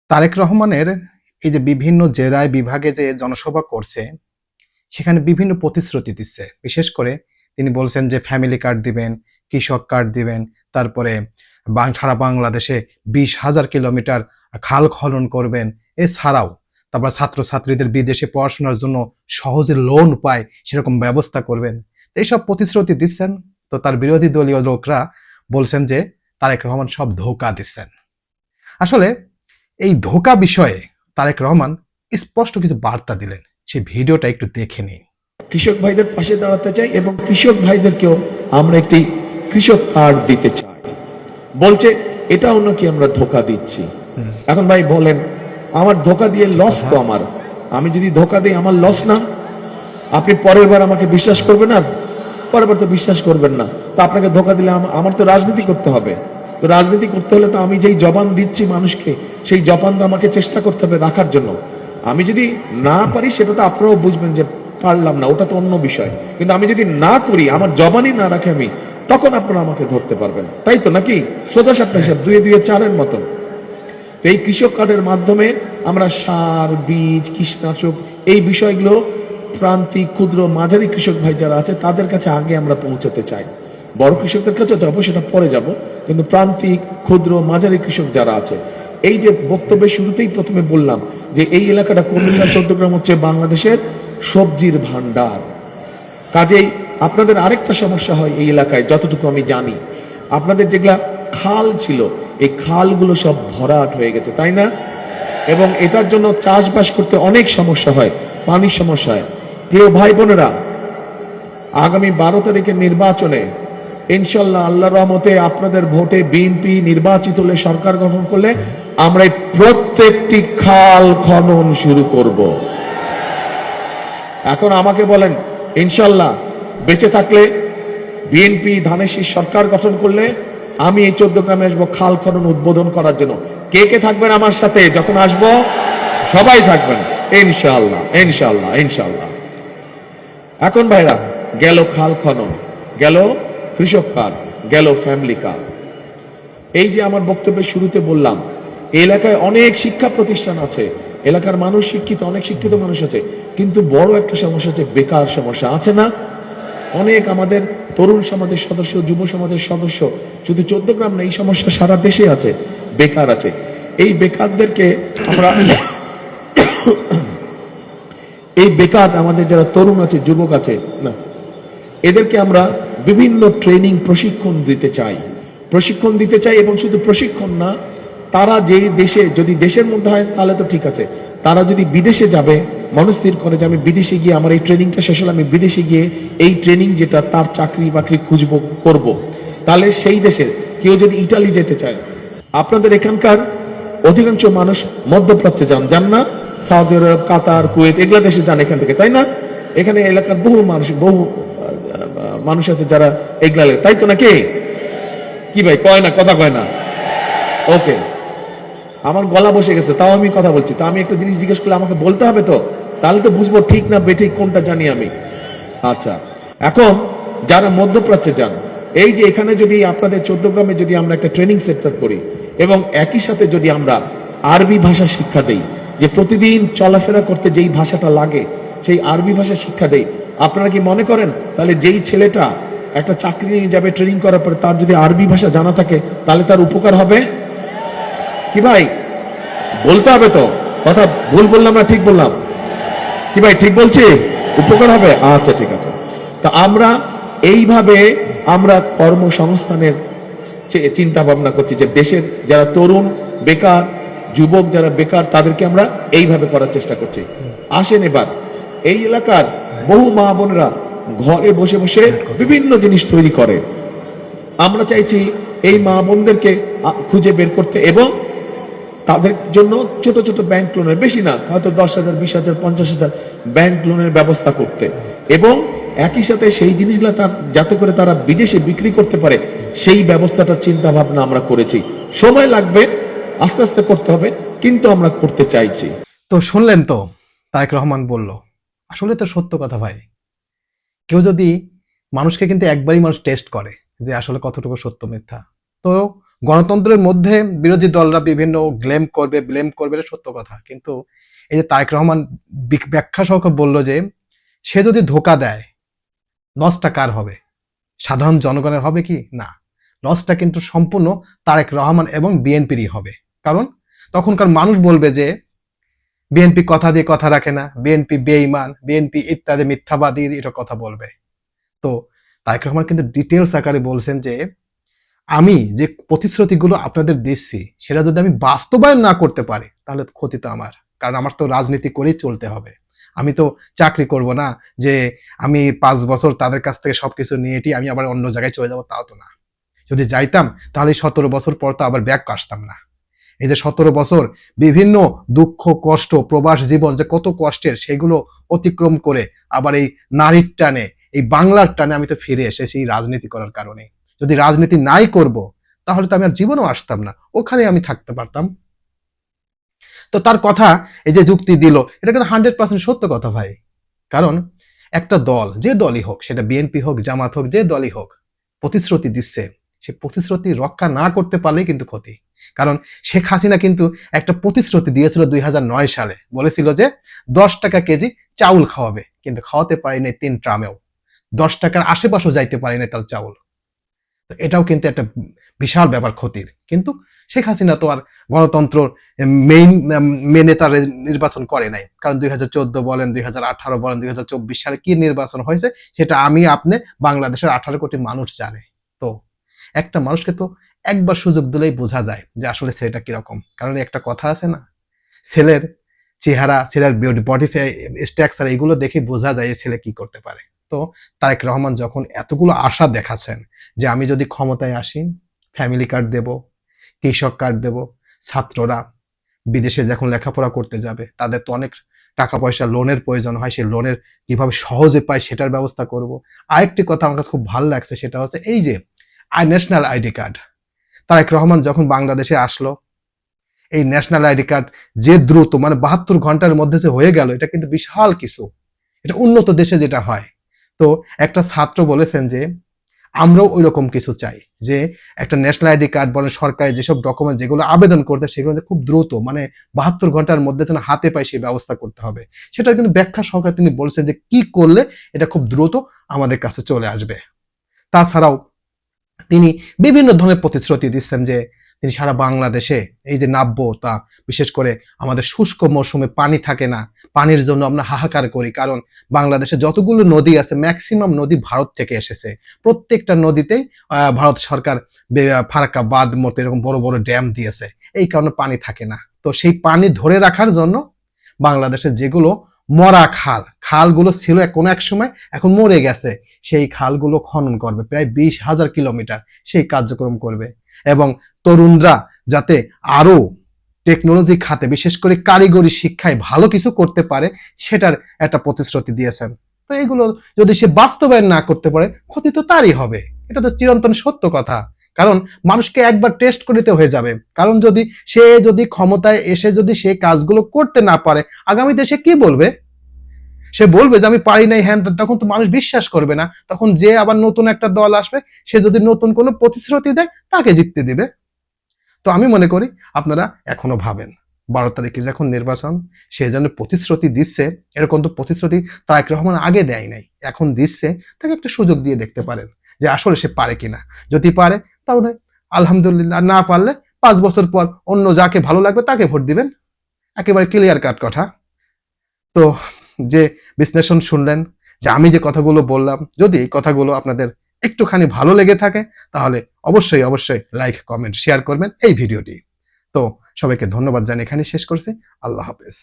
তারেক রহমানের এই যে বিভিন্ন জেলায় বিভাগে যে জনসভা করছে, সেখানে বিভিন্ন প্রতিশ্রুতি দিচ্ছে। বিশেষ করে তিনি বলছেন যে ফ্যামিলি কার্ড দিবেন, কৃষক কার্ড দিবেন, তারপরে সারা বাংলাদেশে ২০,০০০ কিলোমিটার খাল খনন করবেন। এছাড়াও তারপর ছাত্রছাত্রীদের বিদেশে পড়াশোনার জন্য সহজে লোন পায় সেরকম ব্যবস্থা করবেন। এইসব প্রতিশ্রুতি দিচ্ছেন, তো তার বিরোধী দলীয় লোকরা বলছেন যে তারেক রহমান সব ধোঁকা দিচ্ছেন। আসলে এই ধোঁকা বিষয়ে তারেক রহমান স্পষ্ট কিছু বার্তা দিলেন, সেই ভিডিওটা একটু দেখে নিন। কৃষক ভাইদের পাশে দাঁড়াতে চাই এবং কৃষক ভাইদেরকেও আমরা একটি কৃষক কার্ড দিতে চাই। বলছে এটাও নাকি আমরা ধোঁকা দিচ্ছি। এখন ভাই বলেন, আমার ধোঁকা দিয়ে লস তো আমার, আমি যদি ধোঁকা দিই আমার লস না? আপনি পরের বার আমাকে বিশ্বাস করবেন আর পরের বার তো বিশ্বাস করবেন না। তো আপনাকে ধোঁকা দিলে আমার তো রাজনীতি করতে হবে। তো রাজনীতি করতে হলে তো আমি যেই জবান দিচ্ছি মানুষকে, সেই জবান তো আমাকে চেষ্টা করতে হবে রাখার জন্য। আমি যদি না পারি সেটা তো আপনারাও বুঝবেন যে পারলাম না, ওটা তো অন্য বিষয়। কিন্তু আমি যদি না করি, আমার জবানই না রাখে আমি, তখন আপনারা আমাকে ধরতে পারবেন। তাই তো নাকি? সোজা সাপটা হিসাব, 2 2 4-এর মতন। তো এই কৃষক কার্ডের মাধ্যমে আমরা সার, বীজ, কীটনাশক এই বিষয়গুলো প্রান্তিক, ক্ষুদ্র, মাঝারি কৃষক ভাই যারা আছে তাদের কাছে আগে আমরা পৌঁছাতে চাই। বড় কৃষকদের কাছে যাবো, সেটা পরে যাব, কিন্তু প্রান্তিক, ক্ষুদ্র, মাঝারি কৃষক যারা আছে, এই যে বক্তব্যের শুরুতেই প্রথমে বললাম যে এই এলাকাটা কুমিল্লা 14 গ্রাম হচ্ছে বাংলাদেশের সবজির ভান্ডার। কাজেই আপনাদের আরেকটা সমস্যা হয় এই এলাকায়, যতটুকু আমি জানি, আপনাদের যেগুলা খাল ছিল এই খালগুলো সব ভরাট হয়ে গেছে, তাই না? এবং এটার জন্য চাষবাস করতে অনেক সমস্যা হয়, পানির সমস্যা হয়। প্রিয় ভাই বোনেরা, আগামী 12 তারিখের নির্বাচনে ইনশাল্লাহ আল্লাহর রহমতে আপনাদের ভোটে বিএনপি নির্বাচিত হলে, সরকার গঠন করলে, আমরা এই প্রত্যেকটি খাল খনন শুরু করব। এখন আমাকে বলেন, ইনশাল্লাহ বেঁচে থাকলে বিএনপি ধানের শীষ সরকার গঠন করলে আমি এই 14 গ্রামে আসবো খাল খনন উদ্বোধন করার জন্য। কে কে থাকবেন আমার সাথে যখন আসবো? সবাই থাকবেন ইনশাআল্লাহ, ইনশাআল্লাহ, ইনশাআল্লাহ। এখন ভাইরা, গেল খাল খনন, গেল কৃষক কার্ড, গেল ফ্যামিলি কার্ড। এই যে আমার বক্তব্যের শুরুতে বললাম, এই এলাকায় অনেক শিক্ষা প্রতিষ্ঠান আছে, এলাকার মানুষ শিক্ষিত, অনেক শিক্ষিত মানুষ আছে, কিন্তু বড় একটা সমস্যা হচ্ছে বেকার সমস্যা, আছে না? অনেক আমাদের তরুণ সমাজের সদস্য, যুব সমাজের সদস্য, শুধু 14 গ্রাম না, এই সমস্যা সারা দেশে আছে, বেকার আছে। এই বেকারদেরকে আমরা এই বেকার আমাদের যারা তরুণ আছে, যুবক আছে না, এদেরকে আমরা বিভিন্ন ট্রেনিং, প্রশিক্ষণ দিতে চাই। এবং শুধু প্রশিক্ষণ না, তারা যে দেশে, যদি দেশের মধ্যে হয় তাহলে তো ঠিক আছে, তারা যদি বিদেশে যাবে, মনস্থির করে যে আমি বিদেশে গিয়ে আমার এই ট্রেনিংটা শেষ হলে আমি বিদেশে গিয়ে এই ট্রেনিং যেটা তার চাকরি বাকরি খুঁজবো, করব, তাহলে সেই দেশের কেউ যদি ইটালি যেতে চায়, আপনাদের এখানকার অধিকাংশ মানুষ মধ্যপ্রাচ্যে যান না? সৌদি আরব, কাতার, কুয়েত, এগুলা দেশে যান এখান থেকে, তাই না? এখানে এলাকার বহু মানুষ আছে যারা এগুলা, তাই তো নাকি? কি ভাই কয় না, কথা কয় না? ওকে, আমার গলা বসে গেছে, তাও আমি কথা বলছি। তা আমি একটা জিনিস জিজ্ঞেস করলে আমাকে বলতে হবে তো, তাহলে তো বুঝবো ঠিক না বেঠিক কোনটা জানি আমি। আচ্ছা, এখন যারা মধ্যপ্রাচ্যে যান, এই যে এখানে যদি আপনাদের 14 গ্রামে যদি আমরা একটা ট্রেনিং সেন্টার করি এবং একই সাথে যদি আমরা আরবি ভাষা শিক্ষা দেই, যে প্রতিদিন চলাফেরা করতে যেই ভাষাটা লাগে সেই আরবি ভাষা শিক্ষা দেই, আপনারা কি মনে করেন তাহলে যেই ছেলেটা একটা চাকরি নিয়ে যাবে ট্রেনিং করার পরে, তার যদি আরবি ভাষা জানা থাকে তাহলে তার উপকার হবে কি ভাই? বলতে হবে তো, কথা ভুল বললাম না ঠিক বললাম? কি ভাই ঠিক বলছি? উপকার হবে? আচ্ছা ঠিক আছে। তা আমরা এইভাবে আমরা কর্মসংস্থানের চিন্তা ভাবনা করছি, যে দেশের যারা তরুণ বেকার, যুবক যারা বেকার, তাদেরকে আমরা এইভাবে করার চেষ্টা করছি। আসেন এবার, এই এলাকার বহু মা বোনেরা ঘরে বসে বসে বিভিন্ন জিনিস তৈরি করে, আমরা চাইছি এই মা বোনদেরকে খুঁজে বের করতে এবং তাদের জন্য ছোট ছোট ব্যাংক লোনের, বেশি না, হয়তো 10,000, 20,000, 50,000 ব্যাংক লোনের ব্যবস্থা করতে, এবং একই সাথে সেই জিনিসগুলো যাতে করে তারা বিদেশে বিক্রি করতে পারে সেই ব্যবস্থাটার চিন্তা ভাবনা আমরা করেছি। সময় লাগবে, আস্তে আস্তে করতে হবে, কিন্তু আমরা করতে চাইছি। তো শুনলেন তো, তারেক রহমান বলল, আসলে তো সত্য কথা ভাই। কেউ যদি মানুষকে কিন্তু একবারই মানুষ টেস্ট করে যে আসলে কতটুকু সত্য মিথ্যা। তো গণতন্ত্রের মধ্যে বিরোধী দলরা বিভিন্ন ব্লেম করবে, এটা সত্য কথা। কিন্তু এই যে তারেক রহমান ব্যাখ্যা সহ বললো যে সে যদি ধোকা দেয়, লসটা কার হবে? সাধারণ জনগণের হবে কি? না, লসটা কিন্তু সম্পূর্ণ তারেক রহমান এবং বিএনপিরই হবে। কারণ তখনকার মানুষ বলবে যে বিএনপি কথা দিয়ে কথা রাখে না, বিএনপি বেঈমান, বিএনপি ইত্যাদি মিথ্যাবাদী, এটা কথা বলবে। তো তারেক রহমান কিন্তু ডিটেলস আকারে বলছেন যে আমি যে প্রতিশ্রুতিগুলো আপনাদের দিচ্ছি সেটা যদি আমি বাস্তবায়ন না করতে পারি তাহলে ক্ষতি তো আমার, কারণ আমার তো রাজনীতি করেই চলতে হবে। আমি তো চাকরি করব না যে আমি 5 বছর তাদের কাছ থেকে সবকিছু নিয়েটি আমি আবার অন্য জায়গায় চলে যাব, তাও তো না। যদি যাইতাম তাহলে 17 বছর পর তো আবার ব্যাক আসতাম না। এই যে 17 বছর বিভিন্ন দুঃখ কষ্ট প্রবাস জীবন যে কত কষ্টের, সেগুলো অতিক্রম করে আবার এই নারীর টানে, এই বাংলার টানে আমি তো ফিরে এসেছি রাজনীতি করার কারণে। যদি রাজনীতি নাই করব তাহলে তো আমি আর জীবনও আসতাম না, ওখানে আমি থাকতে পারতাম। তো তার কথা এই যে যুক্তি দিল, এটা কিন্তু 100% সত্য কথা ভাই। কারণ একটা দল, যে দলই হোক, সেটা বিএনপি হোক, জামাত হোক, যে দলই হোক, প্রতিশ্রুতি দিচ্ছে, সে প্রতিশ্রুতি রক্ষা না করতে পারলেই কিন্তু ক্ষতি। কারণ শেখ হাসিনা কিন্তু একটা প্রতিশ্রুতি দিয়েছিল 2009 সালে, বলেছিল যে 10 টাকা কেজি চাউল খাওয়াবে, কিন্তু খাওয়াতে পারেনি 3 ট্রামেও। 10 টাকার আশেপাশেও যাইতে পারেনি তার চাউল। তো এটাও কিন্তু একটা বিশাল ব্যাপার ক্ষতির। কিন্তু শেখ হাসিনা তো আর গণতন্ত্র মেনে তার নির্বাচন করে নাই। কারণ 2014 বলেন, 2018 বলেন, 2024 সালে কি নির্বাচন হয়েছে সেটা আমি আপনি বাংলাদেশের 18 কোটি মানুষ জানে। তো একটা মানুষকে তো একবার সুযোগ দিলেই বোঝা যায় যে আসলে ছেলেটা কিরকম। কারণ একটা কথা আছে না, ছেলের চেহারা, ছেলের বডি স্ট্রাকচার, এগুলো দেখে বোঝা যায় ছেলে কি করতে পারে। তো তারেক রহমান যখন এতগুলো আশা দেখাচ্ছেন যে আমি যদি ক্ষমতায় আসি ফ্যামিলি কার্ড দেব, কৃষক কার্ড দেব, ছাত্ররা বিদেশে যখন লেখাপড়া করতে যাবে তাদের তো অনেক টাকা পয়সা লোনের প্রয়োজন হয়, সেই লোনের কিভাবে সহজে পায় সেটার ব্যবস্থা করব। আরেকটি কথা আমার কাছে খুব ভালো লাগছে, সেটা হচ্ছে এই যে national ID card. Tarek Rahman যখন বাংলাদেশে আসলো, এই ন্যাশনাল আইডি কার্ড যে দ্রুত, মানে 72 ঘন্টার মধ্যে যে হয়ে গেল, এটা কিন্তু বিশাল কিছু। এটা উন্নত দেশে যেটা হয়। তো একটা ছাত্র বলেছেন যে আমরাও ওই রকম কিছু চাই, যে একটা ন্যাশনাল আইডি কার্ড বলে সরকারি যেসব ডকুমেন্ট যেগুলো আবেদন করতে, সেগুলো যে খুব দ্রুত, মানে 72 ঘন্টার মধ্যে যেন হাতে পায় সেই ব্যবস্থা করতে হবে। সেটা কিন্তু ব্যাখ্যা সহকারে তিনি বলছেন যে কি করলে এটা খুব দ্রুত আমাদের কাছে চলে আসবে। তাছাড়াও তিনি বিভিন্ন ধরনের প্রতিশ্রুতি দিচ্ছেন যে তিনি সারা বাংলাদেশে এই যে নাব্যতা, বিশেষ করে আমাদের শুষ্ক মৌসুমে পানি থাকে না, পানির জন্য আমরা হাহাকার করি। কারণ বাংলাদেশে যতগুলো নদী আছে ম্যাক্সিমাম নদী ভারত থেকে এসেছে। প্রত্যেকটা নদীতেই ভারত সরকার ফারাক্কা বাঁধ মতো এরকম বড় বড় ড্যাম দিয়েছে, এই কারণে পানি থাকে না। তো সেই পানি ধরে রাখার জন্য বাংলাদেশের যেগুলো মরা খালগুলো ছিল কোনো এক সময়, এখন মরে গেছে, সেই খালগুলো খনন করবে, প্রায় 20,000 কিলোমিটার সেই কার্যক্রম করবে। এবং তরুণরা যাতে আরো টেকনোলজি খাতে, বিশেষ করে কারিগরি শিক্ষায় ভালো কিছু করতে পারে, সেটার একটা প্রতিশ্রুতি দিয়েছেন। তো এগুলো যদি সে বাস্তবায়ন না করতে পারে ক্ষতি তো তারই হবে, এটা তো চিরন্তন সত্য কথা। কারণ মানুষকে একবার টেস্ট করিতে হয়ে যাবে। কারণ যদি ক্ষমতায় এসে যদি সে কাজগুলো করতে না পারে, আগামীতে সে কি বলবে? সে বলবে যে আমি পারি নাই হ্যান, তখন তো মানুষ বিশ্বাস করবে না। তখন যে আবার নতুন একটা দল আসবে, সে যদি নতুন কোনো প্রতিশ্রুতি দেয় তাকে জিততে দিবে। তো আমি মনে করি আপনারা এখনো ভাবেন, 12 তারিখে যখন নির্বাচন, সে যেন প্রতিশ্রুতি দিচ্ছে, এরকম তো প্রতিশ্রুতি তারেক রহমান আগে দেয় নাই, এখন দিচ্ছে, তাকে একটা সুযোগ দিয়ে দেখতে পারেন যে আসলে সে পারে কিনা। যদি পারে তাহলে আলহামদুলিল্লাহ, না পারলে 5 বছর পর অন্য যাকে ভালো লাগবে তাকে ভোট দিবেন। একেবারে ক্লিয়ার কাট কথা। তো যে বিশ্লেষণ শুনলেন, যে আমি যে কথাগুলো বললাম, যদি এই কথাগুলো আপনাদের একটুখানি ভালো লেগে থাকে তাহলে অবশ্যই অবশ্যই লাইক কমেন্ট শেয়ার করবেন এই ভিডিওটি। তো সবাইকে ধন্যবাদ জানিয়ে এখানে শেষ করছি। আল্লাহ হাফেজ।